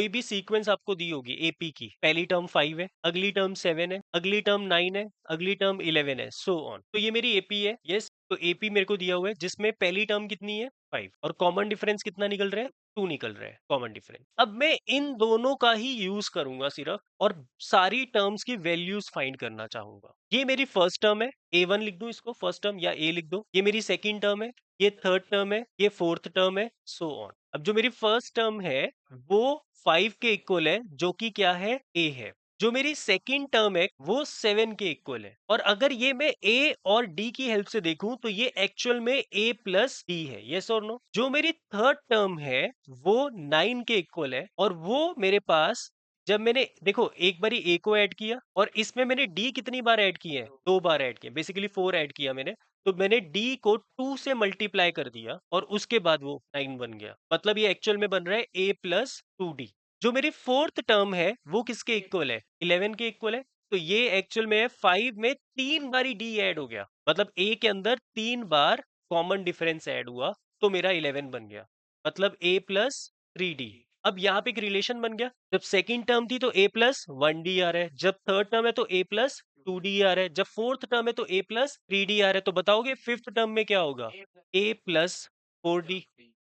कोई भी सीक्वेंस आपको दी होगी एपी की, पहली टर्म 5 है, अगली टर्म 7 है, अगली टर्म 9 है, अगली टर्म 11 है, सो ऑन। तो ये मेरी एपी है, यस। तो एपी मेरे को दिया हुआ है जिसमें पहली टर्म कितनी है 5 और कॉमन डिफरेंस कितना निकल रहा है 2 निकल रहा है कॉमन डिफरेंस। अब मैं इन दोनों का ही यूज करूंगा सिर्फ और सारी टर्म्स की वैल्यूज फाइंड करना चाहूंगा। ये मेरी फर्स्ट टर्म है, A1 लिख दूं इसको फर्स्ट टर्म या A लिख दो। ये मेरी सेकंड टर्म है, ये थर्ड टर्म है, ये फोर्थ टर्म है, सो ऑन। अब जो मेरी फर्स्ट टर्म है वो 5 के इक्वल है जो कि क्या है A है। जो मेरी सेकंड टर्म है वो 7 के इक्वल है। और अगर ये मैं A और D की हेल्प से देखूं तो ये एक्चुअल में A प्लस D है, यस और नो। जो मेरी थर्ड टर्म है वो 9 के इक्वल है और वो मेरे पास जब मैंने देखो एक बारी A को ऐड किया और इसमें मैंने D कितनी बार ऐड किया है 2 बार ऐड किया, बेसिकली 4 ऐड किया मैंने। तो मैंने D को 2 से मल्टीप्लाई कर दिया और उसके बाद वो 9 बन गया। मतलब ये एक्चुअल में बन रहा है A प्लस 2D। जो मेरी फोर्थ टर्म है वो किसके इक्वल है 11 के इक्वल है। तो ये एक्चुअल में 5 में 3 बारी D ऐड हो गया, मतलब A के अंदर 3 बार कॉमन डिफरेंस ऐड हुआ तो मेरा 11 बन गया, मतलब A प्लस 3D। अब यहाँ पे एक रिलेशन बन गया, जब सेकंड टर्म थी तो A प्लस 1D आ रहा है, जब थर्ड टर्म है तो A प्लस 2D आ रहा है, जब फोर्थ टर्म है तो A प्लस 3D आ रहा है। तो बताओगे फिफ्थ टर्म में क्या होगा A plus 4D।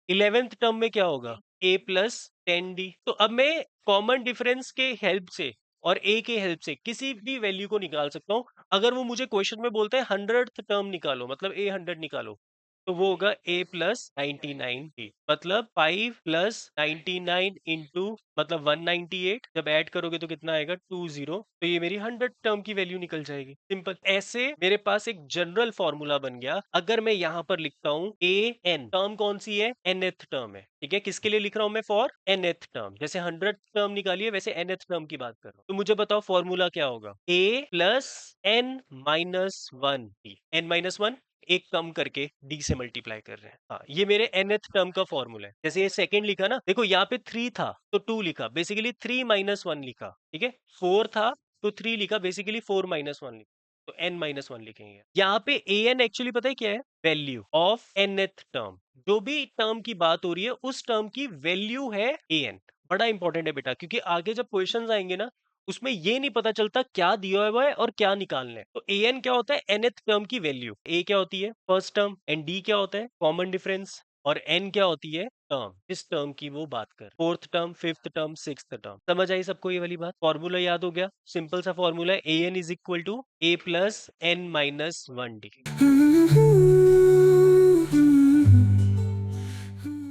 11th term में क्या होगा A प्लस 10D। तो अब मैं कॉमन डिफरेंस के हेल्प से और A के हेल्प से किसी भी वैल्यू को निकाल सकता हूँ। अगर वो मुझे क्वेश्चन में बोलता है 100th टर्म निकालो, मतलब A 100 निकालो, तो वो होगा A प्लस 99D। मतलब 5 प्लस 99 इंटू मतलब 198, जब ऐड करोगे तो कितना आएगा 20। तो ये मेरी 100 टर्म की वैल्यू निकल जाएगी, सिंपल। ऐसे मेरे पास एक जनरल फॉर्मूला बन गया। अगर मैं यहाँ पर लिखता हूँ AN, टर्म कौन सी है nth टर्म है, ठीक है। किसके लिए लिख रहा हूँ मैं, फॉर nth टर्म। जैसे 100 टर्म निकालिए वैसे nth टर्म की बात कर रहा हूँ। तो मुझे बताओ फॉर्मूला क्या होगा, A plus n minus 1 n minus 1 एक कम करके D से मल्टीप्लाई कर रहे हैं। हाँ, ये मेरे nth टर्म का फॉर्मूला है। जैसे ये सेकंड लिखा ना, देखो यहाँ पे 3 था तो 2 लिखा, बेसिकली 3 माइनस 1 लिखा, ठीक है। 4 था तो 3 लिखा, बेसिकली 4 माइनस 1 लिखा, तो n माइनस 1 लिखेंगे। यहाँ पे an एक्चुअली पता है क्या है, वैल्यू ऑफ nth टर्म। जो भी टर्म की बात हो रही है उस टर्म की वैल्यू है an। बड़ा इंपॉर्टेंट है बेटा, क्योंकि आगे जब क्वेश्चंस आएंगे ना उसमें ये नहीं पता चलता क्या दिया हुआ है और क्या निकालना है। तो an क्या होता है nth टर्म की वैल्यू, a क्या होती है फर्स्ट टर्म, एंड d क्या होता है कॉमन डिफरेंस, और n क्या होती है टर्म, इस टर्म की वो बात कर, fourth term, fifth term, sixth term. समझ आई सबको ये वाली बात, फॉर्मूला याद हो गया। सिंपल सा फॉर्मूला है an is equal to a plus n minus 1d।